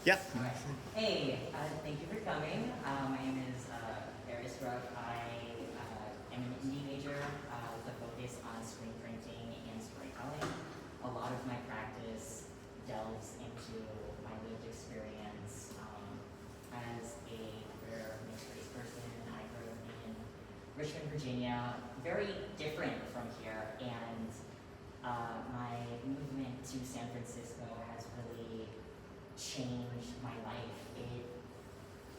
Yeah. All right. Hey, thank you for coming. My name is Aris Ruff. I am an indie major with a focus on screen printing and storytelling. A lot of my practice delves into my lived experience as a queer mixed-race person. I grew up in Richmond, Virginia, very different from here, and my movement to San Francisco has really changed my life. It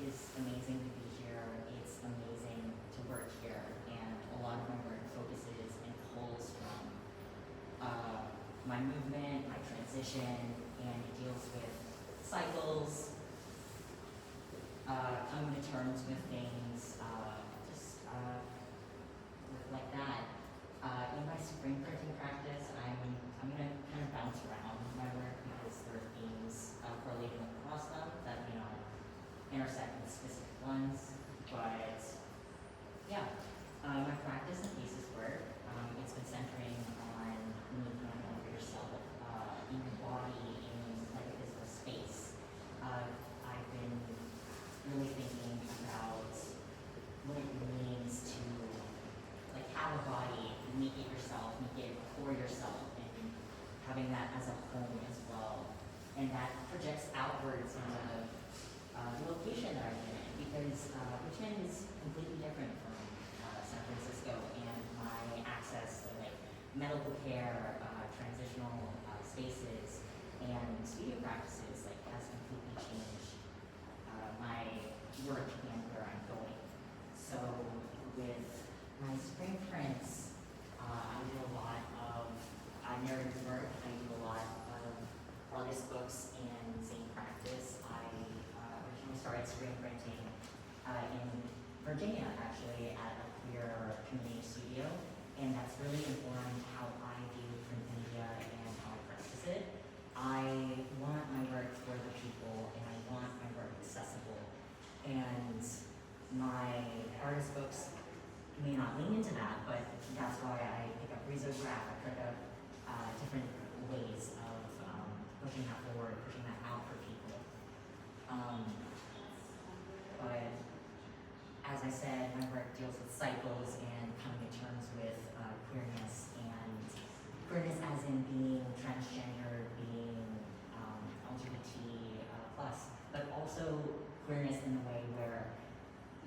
is amazing to be here. It's amazing to work here, and a lot of my work focuses and pulls from my movement, my transition, and it deals with cycles, coming to terms with things, like that. In my screen printing practice, I'm going to kind of bounce around my work because there are themes correlating across them that may not intersect with specific ones. But yeah, my practice and thesis work, it's been centering on movement over yourself, in your body, in like a physical space. I've been really thinking about what it means to like have a body, make it yourself, make it for yourself, and having that as a home as well. And that projects outwards into the location that I'm in, because Richmond is completely different from San Francisco, and my access to like medical care, transitional spaces, and studio practices like has completely changed my work and where I'm going. So with my screen prints, I do a lot of narrative work. I do a lot of artist books and zine practice. I originally started screen printing in Virginia, actually, at a queer community studio, and that's really informed how I view print media and how I practice it. I want my work for the people, and I want my work accessible, and my artist books may not lean into that, but that's why I pick up risograph, I pick up different ways of pushing that forward, pushing that out for people. But as I said, my work deals with cycles and coming to terms with queerness, and queerness as in being transgender, being LGBT plus, but also queerness in the way where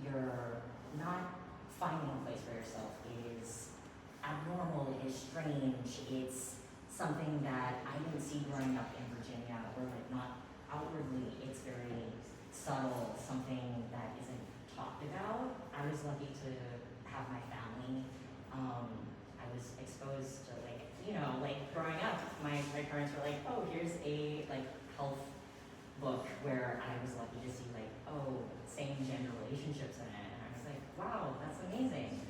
you're not finding a place for yourself is abnormal, it is strange, it's something that I didn't see growing up in Virginia, or like not outwardly, it's very subtle, something that isn't talked about. I was lucky to have my family. I was exposed to like, like growing up, my parents were like, oh, here's a like health book where I was lucky to see like, oh, same gender relationships in it. And I was like, wow, that's amazing.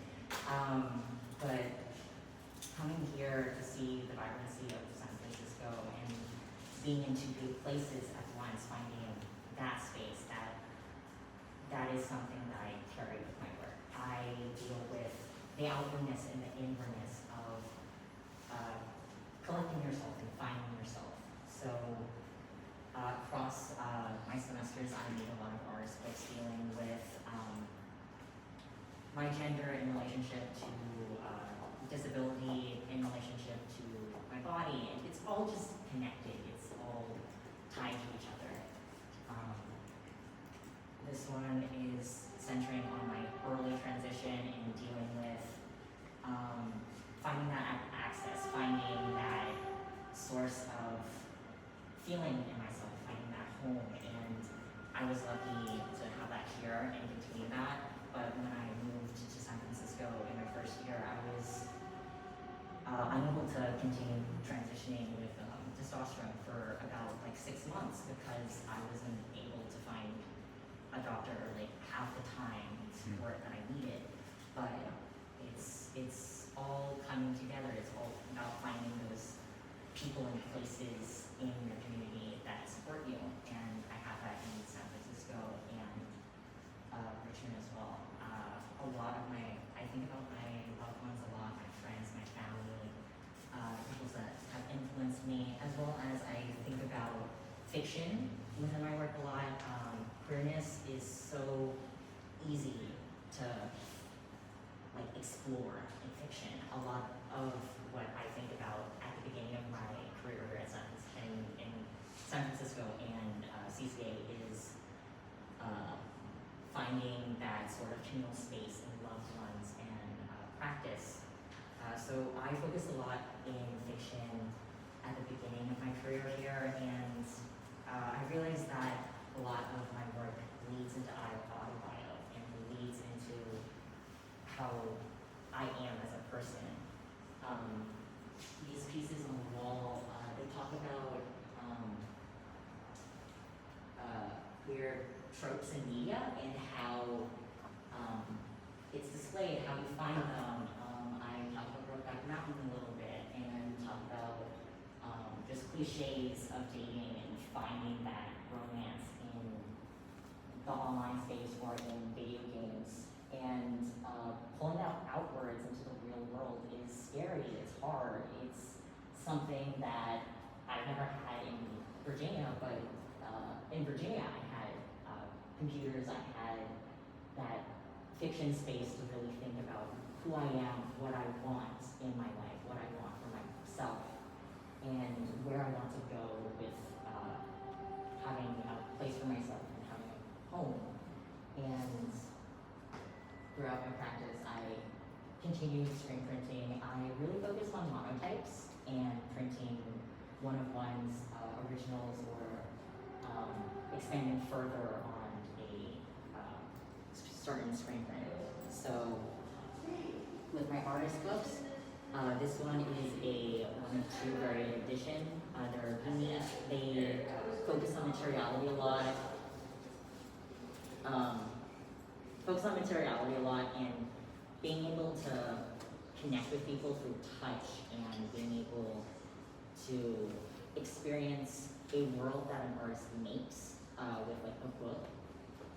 But coming here to see the vibrancy of San Francisco and being in two big places at once, finding that space, that is something that I carry with my work. I deal with the outwardness and the inwardness of collecting yourself and finding yourself. So across my semesters, I made a lot of artist books dealing with my gender in relationship to disability, in relationship to my body, and it's all just connected, it's all tied to each other. This one is centering on my early transition and dealing with finding that access, finding that source of feeling in myself, finding that home, and I was lucky to have that here and continue that. But when I moved to San Francisco in my first year, I was unable to continue transitioning with testosterone for about like 6 months because I wasn't able to find a doctor or like have the time support that I needed. But it's all coming together. It's all about finding those people and places in your community that support you, and I have that in San Francisco and Richmond as well. I think about my loved ones a lot, my friends, my family, people that have influenced me, as well as I think about fiction within my work a lot. Queerness is so easy to like explore in fiction. A lot of what I think about at the beginning of my career at in San Francisco and CCA is finding that sort of communal space in loved ones and practice. So I focus a lot in fiction at the beginning of my career here, and I realized that a lot of my work leads into auto-bio and leads into how I am as a person. These pieces on the wall, they talk about queer tropes in media and how it's displayed, how you find them. I talk about Brokeback Mountain a little bit and talk about just cliches of dating and finding that romance in the online space or in video games. And pulling that outwards into the real world is scary, it's hard, it's something that I've never had in Virginia, but in Virginia I had computers, I had that fiction space to really think about who I am, what I want in my life, what I want for myself, and where I want to go with having a place for myself and having a home. And throughout my practice, I continued screen printing. I really focused on monotypes and printing one-of-ones, originals, or expanding further on a certain screen print. So with my artist books, this one is a 1-2 variant edition. They're unique. They focus on materiality a lot. And being able to connect with people through touch and being able to experience a world that an artist makes with like a book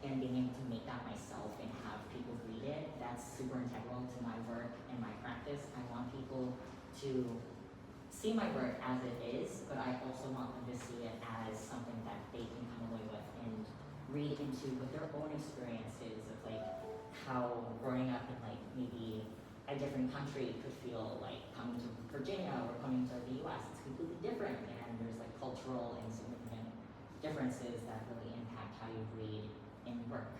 and being able to make that myself and have people read it, that's super integral to my work and my practice. I want people to see my work as it is, but I also want them to see it as something that they can come away with and read into with their own experiences of like how growing up in like maybe a different country could feel like coming to Virginia or coming to the US. It's completely different, and there's like cultural and significant differences that really impact how you read and work.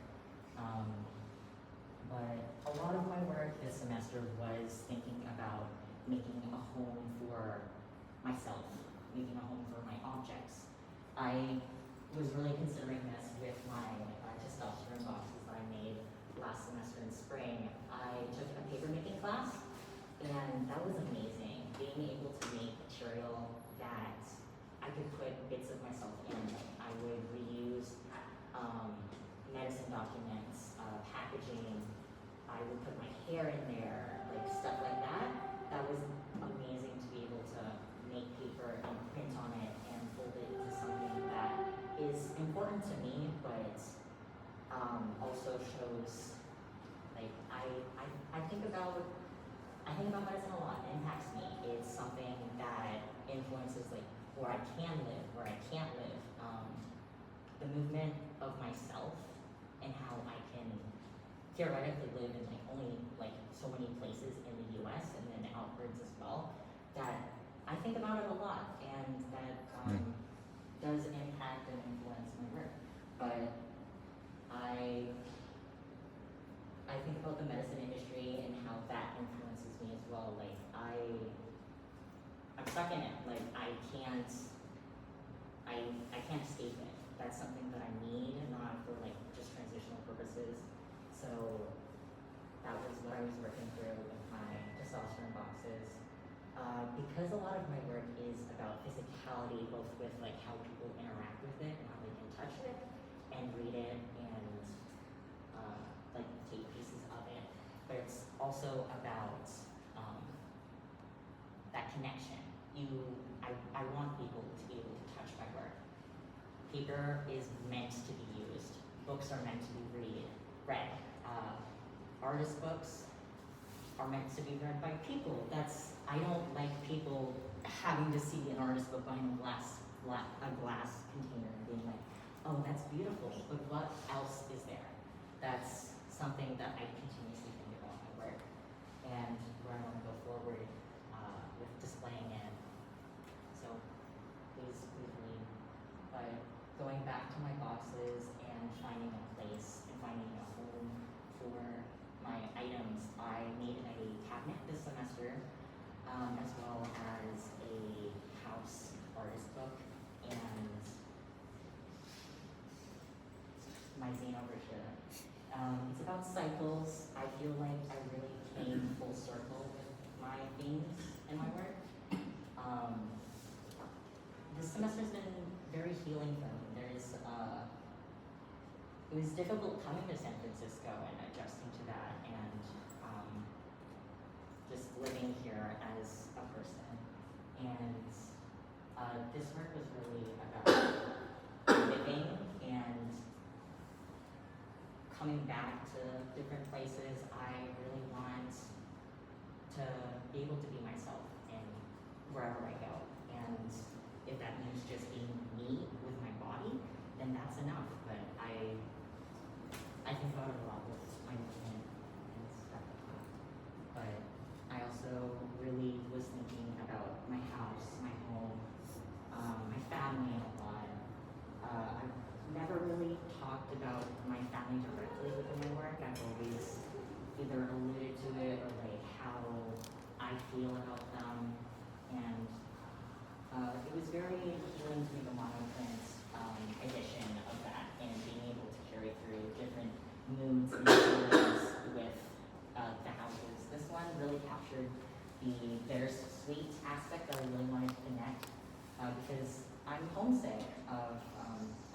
But a lot of my work this semester was thinking about making a home for myself, making a home for my objects. I was really considering this with my testosterone boxes that I made last semester in spring. I took a paper making class, and that was amazing. Being able to make material that I could put bits of myself in. I would reuse medicine documents, packaging. I would put my hair in there, like stuff like that. That was amazing to be able to make paper and print on it and fold it into something that is important to me, but also shows like I think about medicine a lot. It impacts me. It's something that influences like where I can live, where I can't live. The movement of myself and how I can theoretically live in like only like so many places in the US and then outwards as well, that I think about it a lot, and that does impact and influence my work. But I think about the medicine industry and how that influences me as well. Like I'm stuck in it. Like I can't escape it. That's something that I need, not for like just transitional purposes. So that was what I was working through with my testosterone boxes. Because a lot of my work is about physicality, both with like how people interact with it and how they can touch it and read it and like take pieces of it, but it's also about that connection. I want people to be able to touch my work. Paper is meant to be used. Books are meant to be read. Artist books are meant to be read by people. I don't like people having to see an artist book behind a glass container and being like, oh, that's beautiful, but what else is there? That's something that I continuously think about my work and where I want to go forward with displaying it. So please read. But going back to my boxes and finding a place and finding a home for my items, I made a cabinet this semester, as well as a house artist book and my zine over here. It's about cycles. I feel like I really came full circle with my themes and my work. This semester's been very healing for me. It was difficult coming to San Francisco and adjusting to that and just living here as a person. And this work was really about living and coming back to different places. I really want to be able to be myself in wherever I go. And if that means just being me with my body, then that's enough. But I think about it a lot with my movement and stuff like that. But I also really was thinking about my house, my home, my family a lot. I've never really talked about my family directly within my work. I've always either alluded to it or like how I feel about them. And it was very healing to make a monoprint edition of that and being able to carry through different moods and feelings with the houses. This one really captured the bittersweet aspect that I really wanted to connect because I'm homesick of,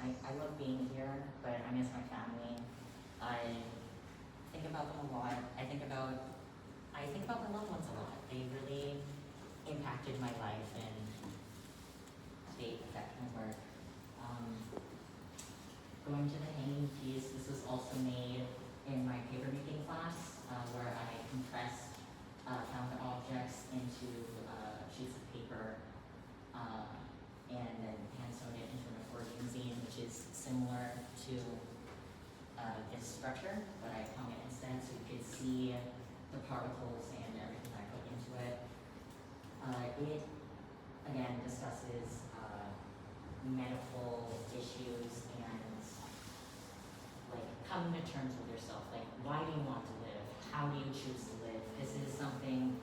I love being here, but I miss my family. I think about them a lot. I think about my loved ones a lot. They really impacted my life and they affect my work. Going to the hanging piece, this was also made in my paper making class where I compressed found objects into sheets of paper and then hand sewed it into an accordion zine, which is similar to this structure, but I hung it instead so you could see the particles and everything I put into it. It again discusses medical issues and like coming to terms with yourself. Like, why do you want to live? How do you choose to live? This is something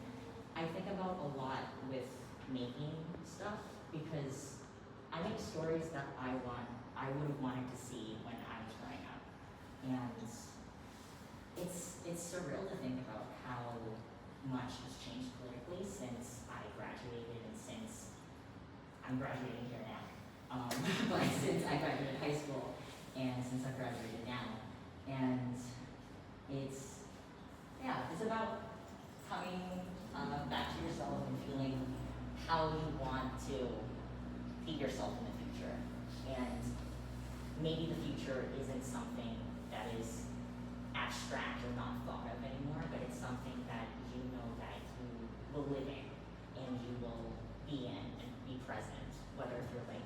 I think about a lot with making stuff because I make stories that I would have wanted to see when I was growing up. And it's surreal to think about how much has changed politically since I graduated and since I'm graduating here now. But since I graduated high school and since I've graduated now. And it's about coming back to yourself and feeling how you want to feed yourself in the future. And maybe the future isn't something that is abstract or not thought of anymore, but it's something that you know that you will live in and you will be in and be present, whether through like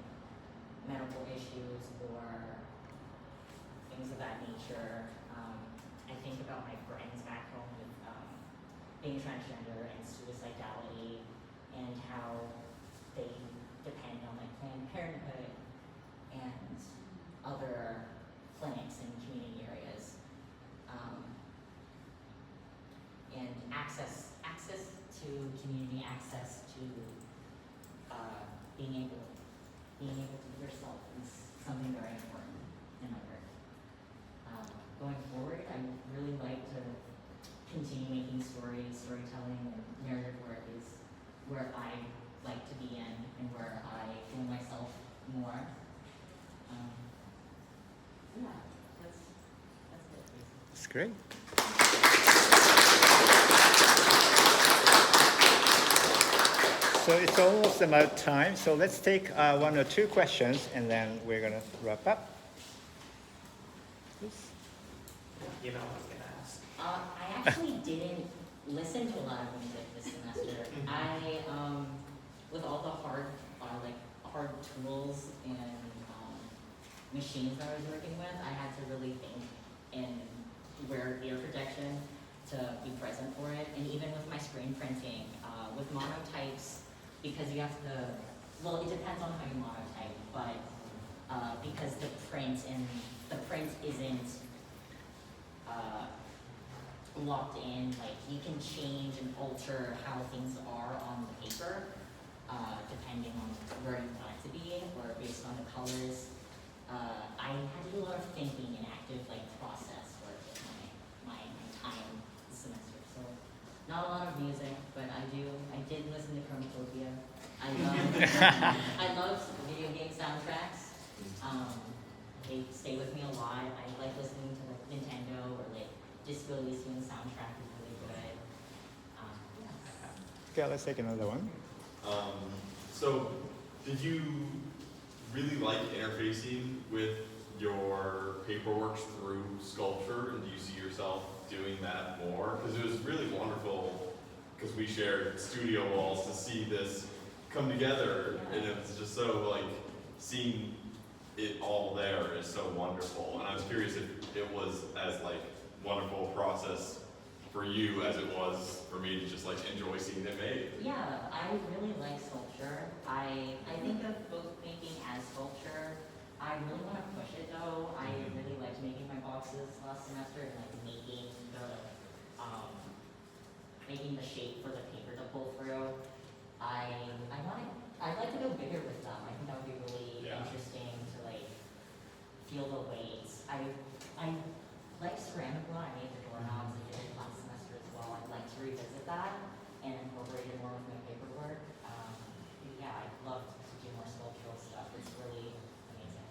medical issues or things of that nature. I think about my friends back home with being transgender and suicidality and how they depend on like Planned Parenthood and other clinics in community areas. And access to community, access to being able to be yourself is something very important in my work. Going forward, I would really like to continue making storytelling, and narrative work is where I like to be in and where I feel myself more. Yeah, that's it. That's great. So it's almost about time, so let's take one or two questions and then we're going to wrap up. Please. You know what I was going to ask. I actually didn't listen to a lot of music this semester. with all the hard tools and machines that I was working with, I had to really think and wear ear protection to be present for it. And even with my screen printing, with monotypes, because you have to, well, it depends on how you monotype, but because the print isn't locked in, like you can change and alter how things are on the paper, depending on where you want it to be or based on the colors. I had to do a lot of thinking and active like process work with my time this semester. So not a lot of music, but I did listen to Chromotopia. I love video game soundtracks. They stay with me a lot. I like listening to like Nintendo or like Disco Elysium soundtrack is really good. Yeah. Okay, let's take another one. So, did you really like interfacing with your paperwork through sculpture, and do you see yourself doing that more? Because it was really wonderful, because we shared studio walls to see this come together, and it's just so like seeing it all there is so wonderful. And I was curious if it was as like wonderful a process for you as it was for me to just like enjoy seeing it made. Yeah, I really like sculpture. I think of book making as sculpture. I really want to push it though. I really liked making my boxes last semester and like making the shape for the paper to pull through. I'd like to go bigger with them. I think that would be really interesting to like feel the weights. I like ceramic a lot. I made the doorknobs and did it last semester as well. I'd like to revisit that and incorporate it more with my paperwork. Yeah, I'd love to do more sculptural stuff. It's really amazing.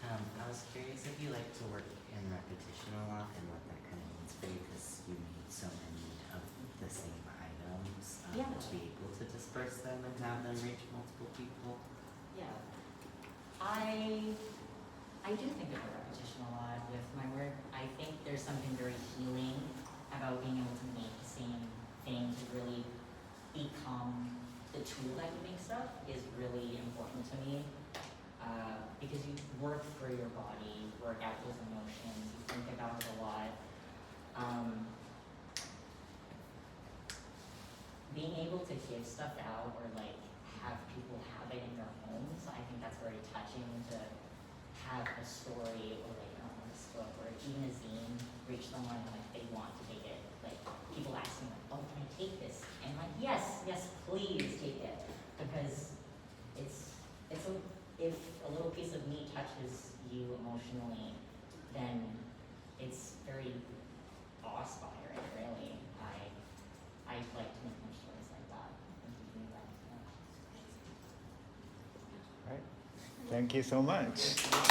I was curious if you like to work in repetition a lot and what that kind of means for you, because you need so many of the same items Yeah. to be able to disperse them and have them reach multiple people. Yeah. I do think about repetition a lot with my work. I think there's something very healing about being able to make the same thing to really become the tool that you make stuff is really important to me. Because you work through your body, work out those emotions, you think about it a lot. Being able to give stuff out or like have people have it in their homes, I think that's very touching to have a story or like an artist book or even a zine reach someone and like they want to take it. Like people asking like, oh, can I take this? And like, yes, please take it. Because if a little piece of me touches you emotionally, then it's very awe-inspiring, really. I'd like to make more stories like that and keep doing that. Right. Thank you so much.